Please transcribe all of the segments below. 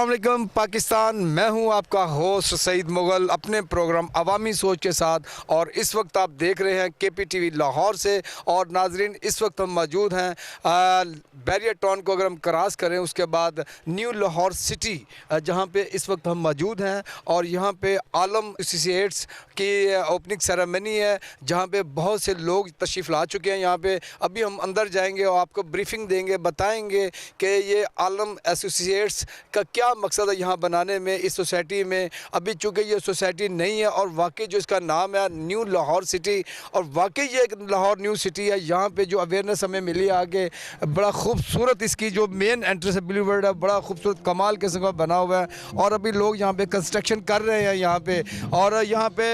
अस्सलाम वालेकुम पाकिस्तान, मैं हूं आपका होस्ट सईद मुगल अपने प्रोग्राम अवामी सोच के साथ। और इस वक्त आप देख रहे हैं KPTV लाहौर से। और नाजरीन, इस वक्त हम मौजूद हैं बैरियर टाउन को अगर हम क्रॉस करें उसके बाद न्यू लाहौर सिटी, जहां पे इस वक्त हम मौजूद हैं। और यहां पे आलम एसोसिएट्स की ओपनिंग सेरेमनी है, जहां पे बहुत से लोग तशरीफ़ ला चुके हैं। यहाँ पे अभी हम अंदर जाएंगे और आपको ब्रीफिंग देंगे, बताएंगे कि ये आलम एसोसिएट्स का क्या मकसद है यहाँ बनाने में, इस सोसाइटी में। अभी चूँकि ये सोसाइटी नहीं है और वाकई जो इसका नाम है न्यू लाहौर सिटी, और वाकई ये एक लाहौर न्यू सिटी है। यहाँ पे जो अवेयरनेस हमें मिली आगे, बड़ा खूबसूरत इसकी जो मेन एंट्रेंस है बिलीवर्ड है, बड़ा खूबसूरत कमाल किस्म का बना हुआ है। और अभी लोग यहाँ पे कंस्ट्रक्शन कर रहे हैं यहाँ पे। और यहाँ पे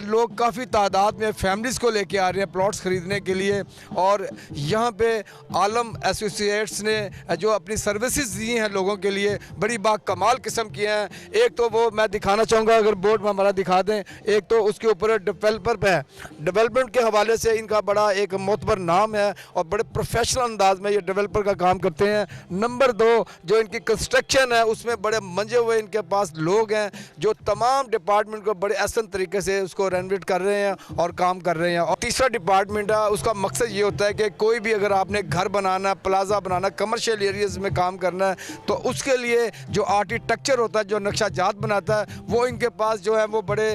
लोग काफ़ी तादाद में फैमिलीज़ को लेके आ रहे हैं प्लॉट्स ख़रीदने के लिए। और यहाँ पे आलम एसोसिएट्स ने जो अपनी सर्विसेज दी हैं लोगों के लिए, बड़ी बाकमाल किस्म की हैं। एक तो वो मैं दिखाना चाहूँगा, अगर बोर्ड में हमारा दिखा दें। एक तो उसके ऊपर डेवलपर पे है, डेवलपमेंट के हवाले से इनका बड़ा एक मोतबर नाम है और बड़े प्रोफेशनल अंदाज में ये डेवलपर का काम करते हैं। नंबर 2, जो इनकी कंस्ट्रक्शन है उसमें बड़े मंजे हुए इनके पास लोग हैं जो तमाम डिपार्टमेंट को बड़े आसान तरीके से उसको रेनोवेट कर रहे हैं और काम कर रहे हैं। और तीसरा डिपार्टमेंट है, उसका मकसद ये होता है कि कोई भी अगर आपने घर बनाना, प्लाजा बनाना, कमर्शियल एरियाज में काम करना है, तो उसके लिए जो आर्किटेक्चर होता है, जो नक्शा जात बनाता है, वो इनके पास जो है वो बड़े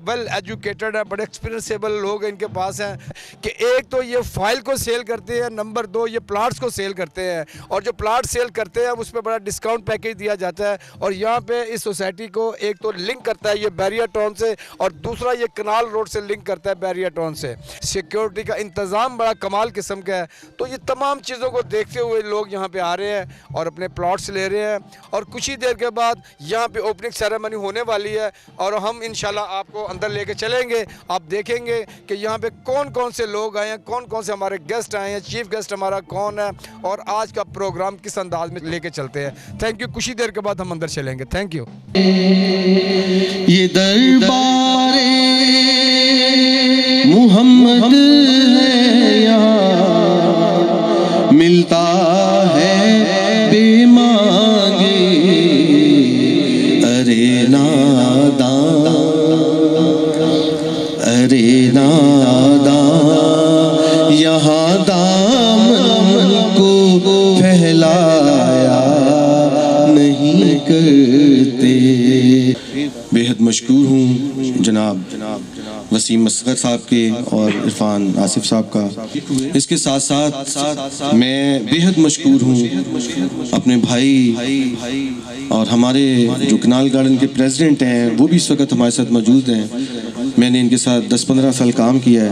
वेल एजुकेटेड है, बड़े एक्सपीरियंसेबल लोग इनके पास हैं। कि एक तो ये फाइल को सेल करते हैं, नंबर 2 ये प्लाट्स को सेल करते हैं। और जो प्लाट सेल करते हैं उस पर बड़ा डिस्काउंट पैकेज दिया जाता है। और यहाँ पे इस सोसाइटी को एक तो लिंक करता है ये बैरियर टाउन से, और दूसरा ये कनाल रोड से लिंक करता है बैरियर टाउन से। सिक्योरिटी का इंतज़ाम बड़ा कमाल किस्म का है। तो ये तमाम चीज़ों को देखते हुए लोग यहाँ पे आ रहे हैं और अपने प्लॉट्स ले रहे हैं। और कुछ ही देर के बाद यहाँ पे ओपनिंग सेरेमनी होने वाली है और हम इंशाल्लाह आपको अंदर लेके चलेंगे। आप देखेंगे कि यहाँ पे कौन कौन से लोग आए हैं, कौन कौन से हमारे गेस्ट आए हैं, चीफ गेस्ट हमारा कौन है, और आज का प्रोग्राम किस अंदाज में लेके चलते हैं। Thank you. कुछ ही देर के बाद हम अंदर चलेंगे। Thank you. ये दरबार मोहम्मद है, यहाँ मिलता है बेमांगे। अरे नादान, अरे नादान, यहाँ दामन को फैलाया नहीं करते। बेहद मशकूर हूँ जनाब वसीम असगर साहब के और इरफान आसिफ साहब का। इसके साथ साथ मैं बेहद मशकूर हूँ अपने भाई और हमारे जो कनाल गार्डन के प्रेसिडेंट हैं, वो भी इस वक्त हमारे साथ मौजूद हैं। मैंने इनके साथ 10-15 साल काम किया है।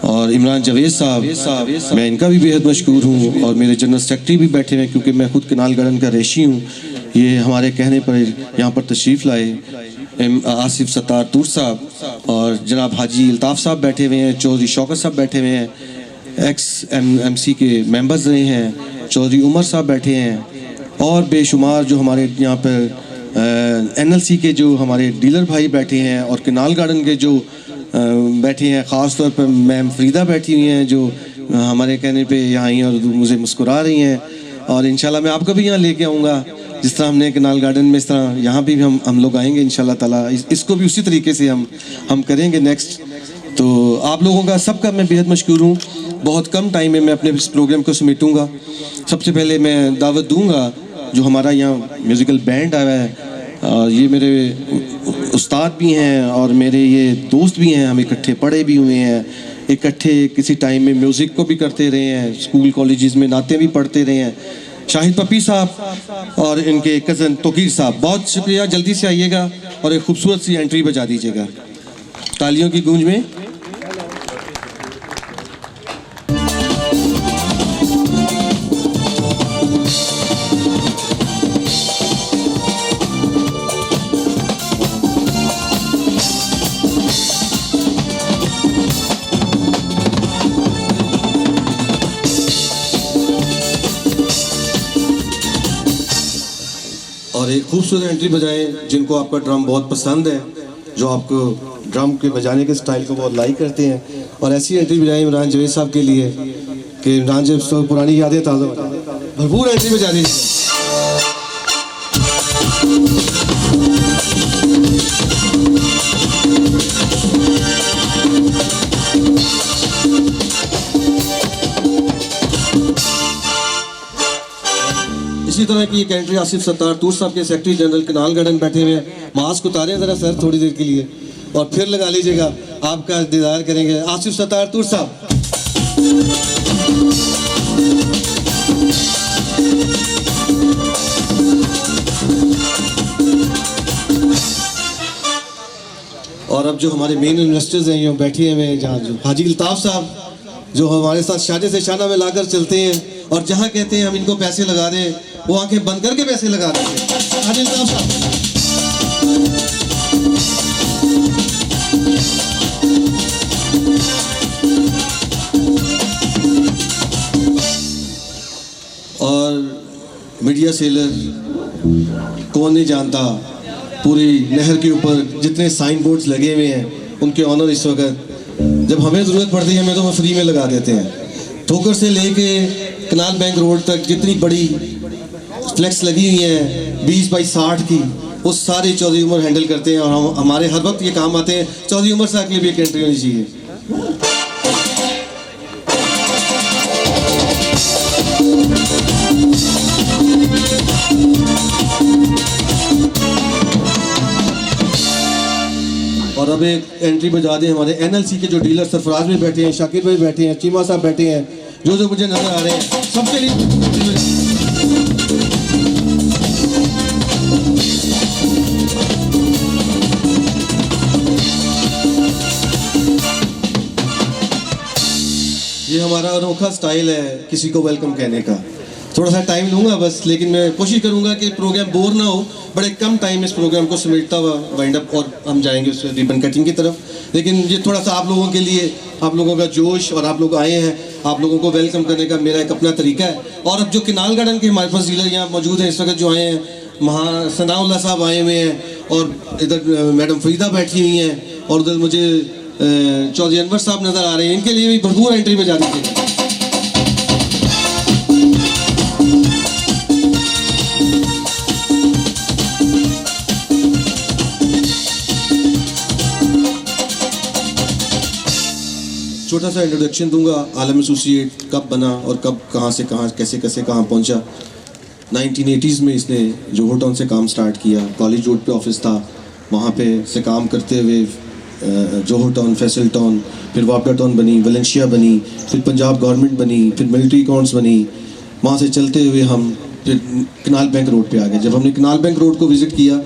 और इमरान जावेद साहब, मैं इनका भी बेहद मशकूर हूँ। और मेरे जनरल सेक्रेटरी भी बैठे हुए हैं, क्योंकि मैं खुद कनाल गार्डन का रेशी हूँ। ये हमारे कहने पर यहाँ पर तशरीफ़ लाए। आसिफ सत्तार तूर साहब और जनाब हाजी अल्ताफ़ साहब बैठे हुए हैं। चौधरी शौकत साहब बैठे हुए हैं, XMC के मेंबर्स रहे हैं। चौधरी उमर साहब बैठे हैं। और बेशुमार जो हमारे यहाँ पर NLC के जो हमारे डीलर भाई बैठे हैं, और कनाल गार्डन के जो बैठे हैं। ख़ास तौर पर मैम फरीदा बैठी हुई हैं, जो हमारे कहने पे यहाँ आई हैं और मुझे मुस्कुरा रही हैं। और इंशाल्लाह मैं आपको भी यहाँ लेके आऊँगा, जिस तरह हमने कनाल गार्डन में, इस तरह यहाँ भी हम लोग आएंगे इंशाल्लाह ताला। इसको भी उसी तरीके से हम करेंगे नेक्स्ट। तो आप लोगों का सबका मैं बेहद मशकूर हूँ। बहुत कम टाइम में मैं अपने इस प्रोग्राम को समेटूँगा। सबसे पहले मैं दावत दूँगा जो हमारा यहाँ म्यूज़िकल बैंड आया है, और ये मेरे उस्ताद भी हैं और मेरे ये दोस्त भी हैं। हम इकट्ठे पढ़े भी हुए हैं, इकट्ठे किसी टाइम में म्यूज़िक को भी करते रहे हैं, स्कूल कॉलेजेस में नाते भी पढ़ते रहे हैं। शाहिद पप्पी साहब और इनके कज़न तोकीर साहब, बहुत शुक्रिया। जल्दी से आइएगा और एक खूबसूरत सी एंट्री बजा दीजिएगा तालियों की गूंज में। और एक खूबसूरत एंट्री बजाएं जिनको आपका ड्रम बहुत पसंद है, जो आपको ड्रम के बजाने के स्टाइल को बहुत लाइक करते हैं। और ऐसी एंट्री बजाएं इमरान जावेद साहब के लिए कि इमरान जावेद साहब पुरानी यादें ताज़ा भरपूर एंट्री बजा दीजिए। है कि ये कैंट्री आसिफ सत्तार तूर साहब के सेक्रेटरी जनरल कनाल गार्डन बैठे हुए हैं। मास्क उतारें ज़रा सर थोड़ी देर के लिए और फिर लगा लीजिएगा, आपका दीदार करेंगे। आसिफ सत्तार तूर साहब। और अब जो हमारे मेन इन्वेस्टर्स हैं ये बैठे हुए हैं, जहाँ जो हाजी अल्ताफ साहब जो हमारे साथ शाने से शाना में लाकर चलते हैं और जहाँ कहते हैं हम इनको पैसे लगा दें वो आंखें बंद करके पैसे लगा देते हैं। हाजी अल्ताफ साहब। और मीडिया सेलर कौन नहीं जानता, पूरी नहर के ऊपर जितने साइन बोर्ड्स लगे हुए हैं उनके ऑनर इस वक्त जब हमें ज़रूरत पड़ती है हमें तो वो फ्री में लगा देते हैं। ठोकर से लेके कनाल बैंक रोड तक जितनी बड़ी फ्लैक्स लगी हुई हैं 20 बाई 60 की, वो सारे चौधरी उमर हैंडल करते हैं और हमारे हर वक्त ये काम आते हैं। चौधरी उमर साहब के लिए भी एक एंट्री होनी चाहिए। और अब एक एंट्री बजा दें हमारे एनएलसी के जो डीलर सरफराज भी बैठे हैं, शाकिर भाई बैठे हैं, चीमा साहब बैठे हैं, जो मुझे नजर आ रहे हैं सबके लिए। ये हमारा अनोखा स्टाइल है किसी को वेलकम कहने का। थोड़ा सा टाइम लूँगा बस, लेकिन मैं कोशिश करूँगा कि प्रोग्राम बोर ना हो। बड़े कम टाइम इस प्रोग्राम को समेटता हुआ वाइंड अप और हम जाएंगे उस रिबन कटिंग की तरफ। लेकिन ये थोड़ा सा आप लोगों के लिए, आप लोगों का जोश और आप लोग आए हैं, आप लोगों को वेलकम करने का मेरा एक अपना तरीका है। और अब जो कनाल गार्डन के हमारे पास डीलर यहाँ मौजूद हैं इस वक्त जो आए हैं, वहाँ सनाउल्लाह साहब आए हुए हैं और इधर मैडम फरीदा बैठी हुई हैं और उधर मुझे चौधरी अनवर साहब नज़र आ रहे हैं। इनके लिए भी भरपूर एंट्री बजा दीजिए। छोटा सा इंट्रोडक्शन दूंगा। आलम एसोसिएट कब बना और कब कहाँ से कहाँ कैसे कैसे कहाँ पहुँचा। 1980s में इसने जोहर टाउन से काम स्टार्ट किया। कॉलेज रोड पे ऑफिस था, वहाँ पे से काम करते हुए जोहर टाउन, फैसल टाउन, फिर वापडा टाउन बनी, वलेंशिया बनी, फिर पंजाब गवर्नमेंट बनी, फिर मिलिट्री अकाउंट्स बनी। वहाँ से चलते हुए हम फिर कनाल बैंक रोड पे आ गए। जब हमने कनाल बैंक रोड को विज़िट किया,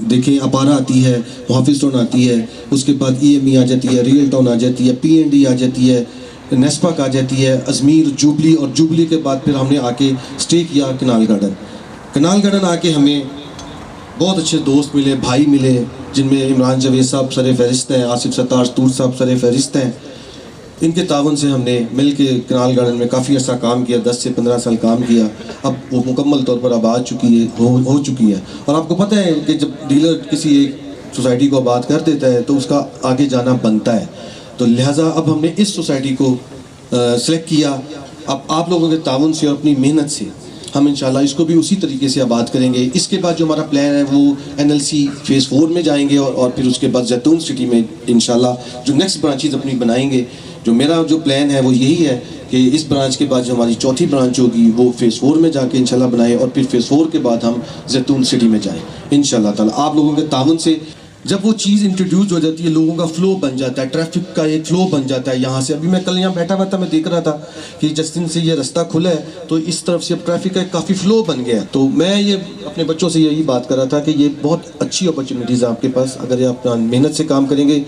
देखें अपारा आती है, हाफिज टाउन आती है, उसके बाद EME आ जाती है, रियल टाउन आ जाती है, PND आ जाती है, नेस्पाक आ जाती है, अजमीर, जुबली, और जुबली के बाद फिर हमने आके स्टे किया कनाल गार्डन। कनाल गार्डन आके हमें बहुत अच्छे दोस्त मिले, भाई मिले, जिनमें इमरान जावेद साहब सर फहरिस्त हैं, आसिफ सत्तार तूर साहब सर फहरिस्त हैं। इनके तावन से हमने मिल के कनाल गार्डन में काफ़ी अर्सा काम किया, 10 से 15 साल काम किया। अब वो मुकम्मल तौर पर आबाद चुकी है, हो चुकी है। और आपको पता है कि जब डीलर किसी एक सोसाइटी को आबाद कर देता है तो उसका आगे जाना बनता है। तो लिहाजा अब हमने इस सोसाइटी को सेलेक्ट किया। अब आप लोगों के तावन से और अपनी मेहनत से हम इंशाल्लाह इसको भी उसी तरीके से आबाद करेंगे। इसके बाद जो हमारा प्लान है वो NLC फेज़ 4 में जाएंगे और फिर उसके बाद जैतून सिटी में इंशाल्लाह जो नेक्स्ट ब्रांचेज अपनी बनाएंगे। जो मेरा जो प्लान है वो यही है कि इस ब्रांच के बाद जो हमारी चौथी ब्रांच होगी वो फेज़ 4 में जाके इंशाल्लाह बनाए और फिर फेज़ 4 के बाद हम जैतून सिटी में जाएँ इंशाल्लाह ताला। आप लोगों के तावन से जब वो चीज़ इंट्रोड्यूस हो जाती है, लोगों का फ्लो बन जाता है, ट्रैफिक का एक फ्लो बन जाता है। यहाँ से अभी मैं कल यहाँ बैठा हुआ था, मैं देख रहा था कि जिस दिन से ये रास्ता खुला है तो इस तरफ से अब ट्रैफिक का काफ़ी फ्लो बन गया है। तो मैं ये अपने बच्चों से यही बात कर रहा था कि ये बहुत अच्छी अपॉर्चुनिटीज़ है आपके पास अगर ये अपना मेहनत से काम करेंगे।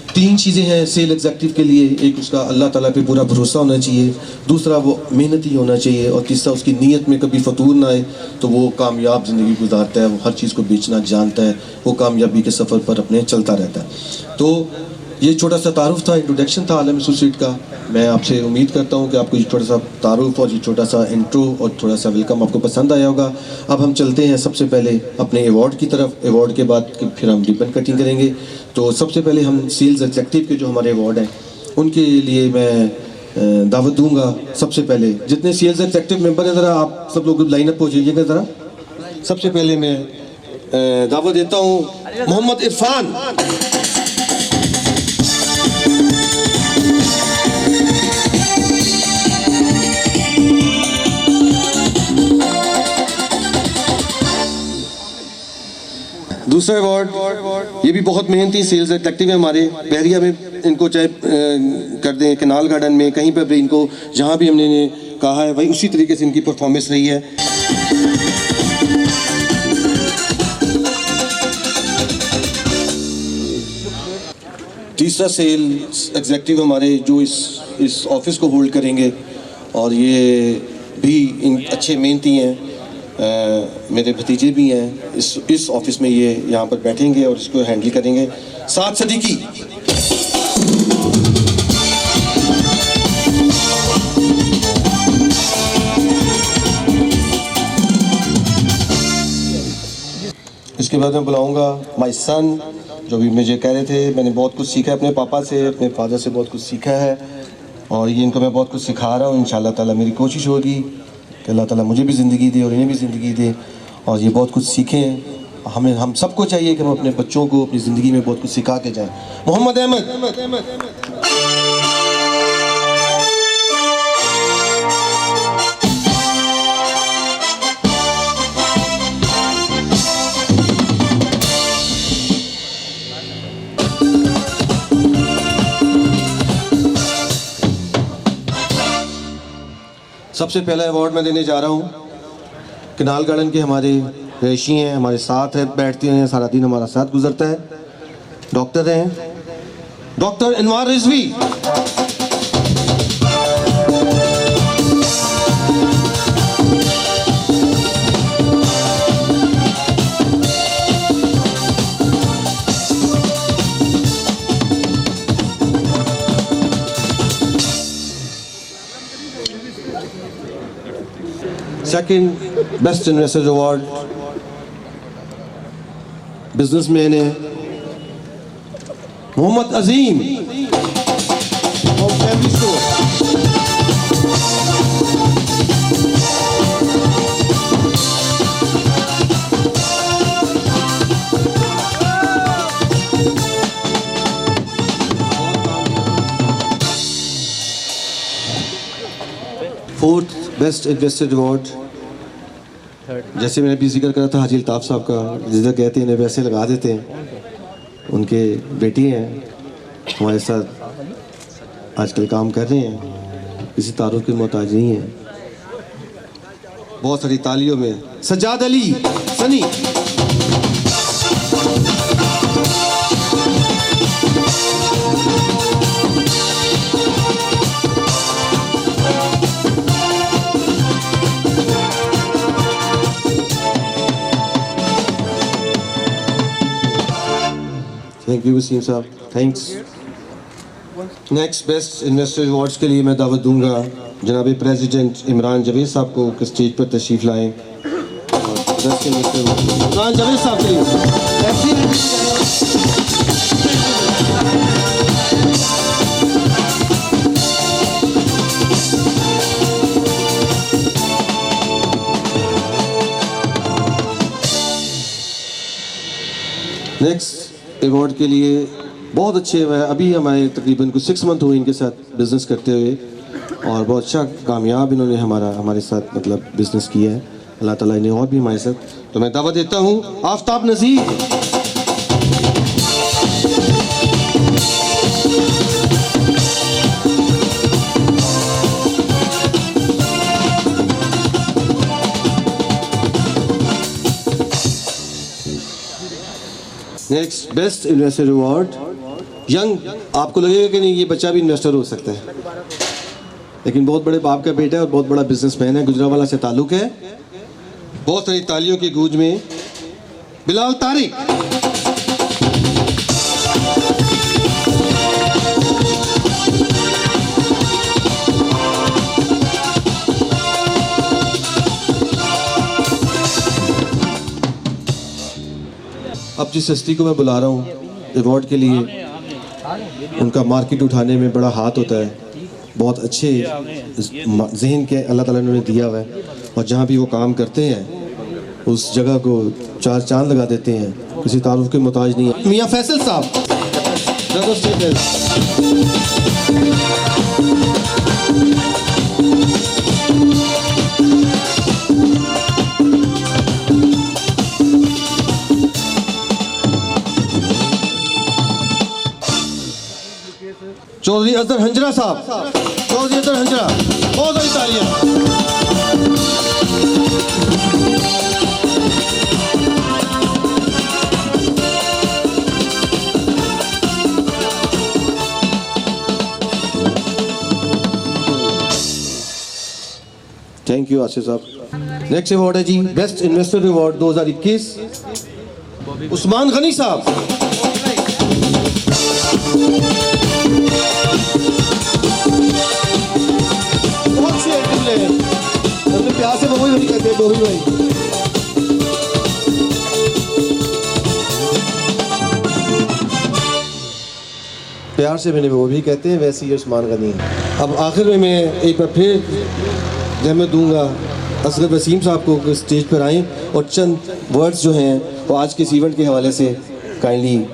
3 चीज़ें हैं सेल एग्जीक्यूटिव के लिए, एक उसका अल्लाह ताला पे पूरा भरोसा होना चाहिए, दूसरा वो मेहनती होना चाहिए और तीसरा उसकी नीयत में कभी फतूर ना आए तो वो कामयाब ज़िंदगी गुजारता है। वो हर चीज़ को बेचना जानता है, वो कामयाबी के सफ़र पर अपने चलता रहता है। तो ये छोटा सा तारुफ था, इंट्रोडक्शन था आलम एसोसिएट का। मैं आपसे उम्मीद करता हूँ कि आपको ये छोटा सा तारुफ और ये छोटा सा इंट्रो और थोड़ा सा वेलकम आपको पसंद आया होगा। अब हम चलते हैं सबसे पहले अपने अवार्ड की तरफ। अवार्ड के बाद फिर हम रिबन कटिंग करेंगे। तो सबसे पहले हम सेल्स एग्जीक्यूटिव के जो हमारे अवार्ड हैं उनके लिए मैं दावत दूंगा। सबसे पहले जितने सेल्स एग्जीक्यूटिव मेंबर हैं ज़रा आप सब लोग लाइन अप हो जाइएगा ज़रा। सबसे पहले मैं दावत देता हूँ मोहम्मद इरफान। दूसरा अवार्ड, ये भी बहुत मेहनती सेल्स एक्टिव है हमारे बहरिया में, इनको चाहे कर दें कैनाल गार्डन में, कहीं पर भी इनको जहाँ भी हमने इन्हें कहा है भाई उसी तरीके से इनकी परफॉर्मेंस रही है। तीसरा सेल्स एग्जेक्टिव हमारे जो इस ऑफिस को होल्ड करेंगे, और ये भी इन अच्छे मेहनती हैं, मेरे भतीजे भी हैं इस ऑफिस में, ये यहाँ पर बैठेंगे और इसको हैंडल करेंगे। साद सदीकी, इसके बाद मैं बुलाऊंगा माय सन, जो भी मुझे कह रहे थे, मैंने बहुत कुछ सीखा है अपने पापा से, अपने फादर से बहुत कुछ सीखा है, और ये इनको मैं बहुत कुछ सिखा रहा हूँ। इंशाल्लाह ताला मेरी कोशिश होगी कि अल्लाह ताला मुझे भी ज़िंदगी दे और इन्हें भी ज़िंदगी दे, और ये बहुत कुछ सीखें। हम सबको चाहिए कि हम अपने बच्चों को अपनी ज़िंदगी में बहुत कुछ सिखा के जाएँ। मोहम्मद अहमद, सबसे पहला अवार्ड मैं देने जा रहा हूँ कैनाल गार्डन के हमारे रईशी हैं, हमारे साथ है, बैठते हैं, सारा दिन हमारा साथ गुजरता है, डॉक्टर हैं, doctor Anwar Rizvi. Second best investor award businessman है मोहम्मद अजीम और family store. Fourth best investor award, जैसे मैंने भी जिक्र करा था हाजी अल्ताफ साहब का, जिधर कहते हैं वैसे लगा देते हैं, उनके बेटी हैं हमारे साथ आजकल काम कर रहे हैं, किसी तारुफ के मोहताज नहीं है। बहुत सारी तालियों में सज्जाद अली सनी। थैंक यू वसीम साहब, thanks. Next best investor awards के लिए मैं दावत दूंगा जनाब प्रेसिडेंट इमरान जावेद साहब को कि स्टेज पर तशरीफ लाएं। इमरान जावेद साहब के लिए नेक्स्ट अवार्ड के लिए बहुत अच्छे हैं, अभी हमारे तकरीबन कुछ 6 मंथ हुए इनके साथ बिज़नेस करते हुए, और बहुत अच्छा कामयाब इन्होंने हमारे साथ मतलब बिज़नेस किया है। अल्लाह ताला इन्हें और भी हमारे साथ, तो मैं दावा देता हूँ Aftab Nazir. Next best investor award young, आपको लगेगा कि नहीं ये बच्चा भी इन्वेस्टर हो सकता है, लेकिन बहुत बड़े बाप का बेटा है और बहुत बड़ा बिजनेसमैन है, गुजरावाला से ताल्लुक है। बहुत सारी तालियों की गूंज में बिलाल तारिक। अब जिस हस्ती को मैं बुला रहा हूँ अवार्ड के लिए, उनका मार्केट उठाने में बड़ा हाथ होता है, बहुत अच्छे जहन के अल्लाह ताला ने उन्हें दिया हुआ है, और जहाँ भी वो काम करते हैं उस जगह को 4 चांद लगा देते हैं, किसी तारुफ के मोहताज नहीं है। मियाँ फैसल साहब, चौधरी अजहर हंजरा साहब, चौधरी अजहर हंजरा, बहुत सारी तालियां। थैंक यू आसिफ साहब। नेक्स्ट अवार्ड है जी best investor award 2021 Usman Ghani साहब। बहुत से आइटम ले अपने प्यार से बबूई भाई कहते हैं, बबूई भाई। प्यार से मैंने वो भी कहते हैं, वैसे ही उस्मान गनी है। अब आखिर में मैं एक बार फिर जहमत दूंगा असगर वसीम साहब को स्टेज पर आएँ और चंद वर्ड्स जो हैं वो आज के इस इवेंट के हवाले से काइंडली